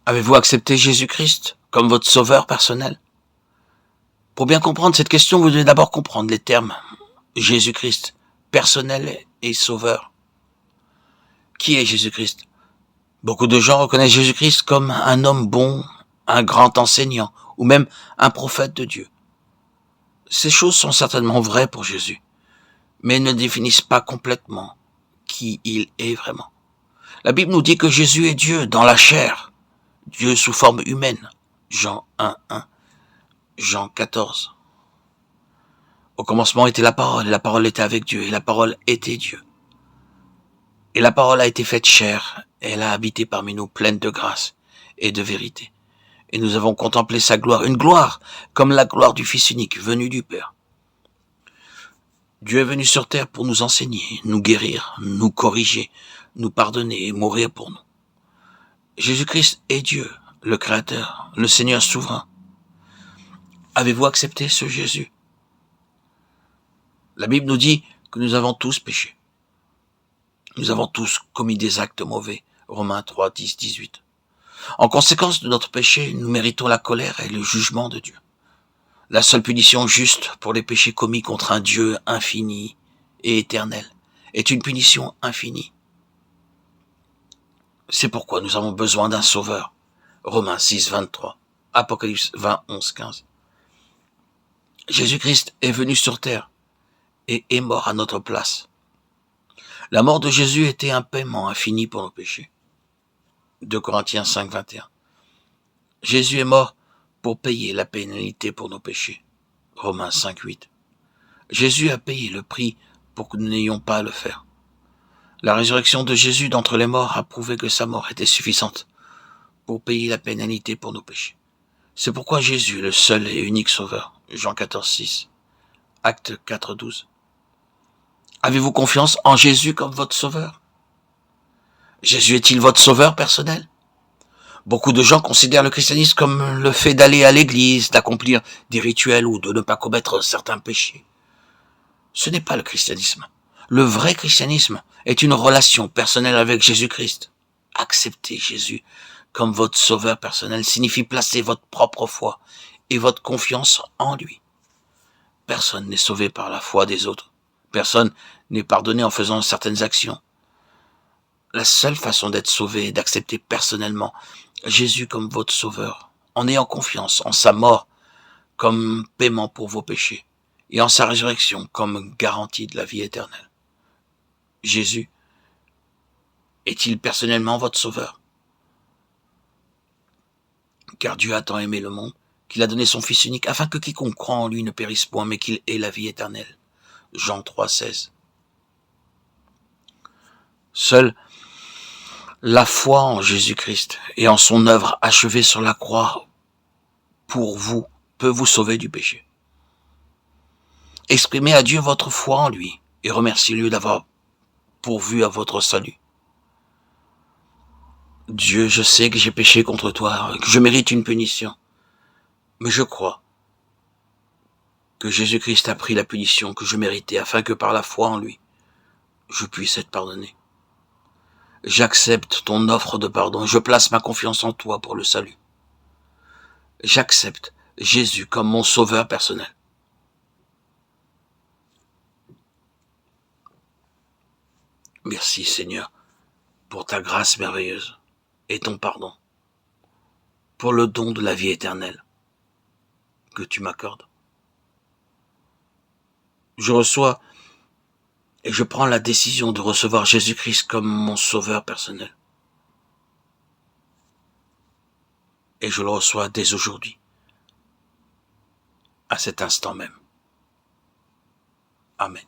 Avez-vous accepté Jésus-Christ comme votre sauveur personnel? Pour bien comprendre cette question, vous devez d'abord comprendre les termes Jésus-Christ, personnel et sauveur. Qui est Jésus-Christ? Beaucoup de gens reconnaissent Jésus-Christ comme un homme bon, un grand enseignant, ou même un prophète de Dieu. Ces choses sont certainement vraies pour Jésus, mais ne définissent pas complètement qui il est vraiment. La Bible nous dit que Jésus est Dieu dans la chair, Dieu sous forme humaine. Jean 1:1, Jean 14. Au commencement était la parole, et la parole était avec Dieu, et la parole était Dieu. Et la parole a été faite chair, et elle a habité parmi nous pleine de grâce et de vérité. Et nous avons contemplé sa gloire, une gloire comme la gloire du Fils unique venu du Père. Dieu est venu sur terre pour nous enseigner, nous guérir, nous corriger, nous pardonner et mourir pour nous. Jésus-Christ est Dieu, le Créateur, le Seigneur souverain. Avez-vous accepté ce Jésus? La Bible nous dit que nous avons tous péché. Nous avons tous commis des actes mauvais. Romains 3, 10, 18. En conséquence de notre péché, nous méritons la colère et le jugement de Dieu. La seule punition juste pour les péchés commis contre un Dieu infini et éternel est une punition infinie. C'est pourquoi nous avons besoin d'un sauveur. Romains 6, 23. Apocalypse 20, 11, 15. Jésus-Christ est venu sur terre et est mort à notre place. La mort de Jésus était un paiement infini pour nos péchés. 2 Corinthiens 5, 21. Jésus est mort pour payer la pénalité pour nos péchés. Romains 5, 8. Jésus a payé le prix pour que nous n'ayons pas à le faire. La résurrection de Jésus d'entre les morts a prouvé que sa mort était suffisante pour payer la pénalité pour nos péchés. C'est pourquoi Jésus est le seul et unique sauveur. Jean 14, 6. Acte 4, 12. Avez-vous confiance en Jésus comme votre sauveur? Jésus est-il votre sauveur personnel? Beaucoup de gens considèrent le christianisme comme le fait d'aller à l'église, d'accomplir des rituels ou de ne pas commettre certains péchés. Ce n'est pas le christianisme. Le vrai christianisme est une relation personnelle avec Jésus-Christ. Accepter Jésus comme votre sauveur personnel signifie placer votre propre foi et votre confiance en lui. Personne n'est sauvé par la foi des autres. Personne n'est pardonné en faisant certaines actions. La seule façon d'être sauvé est d'accepter personnellement Jésus comme votre sauveur, en ayant confiance en sa mort comme paiement pour vos péchés et en sa résurrection comme garantie de la vie éternelle. Jésus est-il personnellement votre sauveur? Car Dieu a tant aimé le monde qu'il a donné son Fils unique afin que quiconque croit en lui ne périsse point mais qu'il ait la vie éternelle. Jean 3, 16. Seule la foi en Jésus-Christ et en son œuvre achevée sur la croix pour vous peut vous sauver du péché. Exprimez à Dieu votre foi en lui et remerciez-le d'avoir pourvu à votre salut. Dieu, je sais que j'ai péché contre toi, que je mérite une punition, mais je crois que Jésus-Christ a pris la punition que je méritais afin que par la foi en lui, je puisse être pardonné. J'accepte ton offre de pardon et je place ma confiance en toi pour le salut. J'accepte Jésus comme mon sauveur personnel. Merci Seigneur pour ta grâce merveilleuse et ton pardon, pour le don de la vie éternelle que tu m'accordes. Je reçois et je prends la décision de recevoir Jésus-Christ comme mon sauveur personnel. Et je le reçois dès aujourd'hui, à cet instant même. Amen.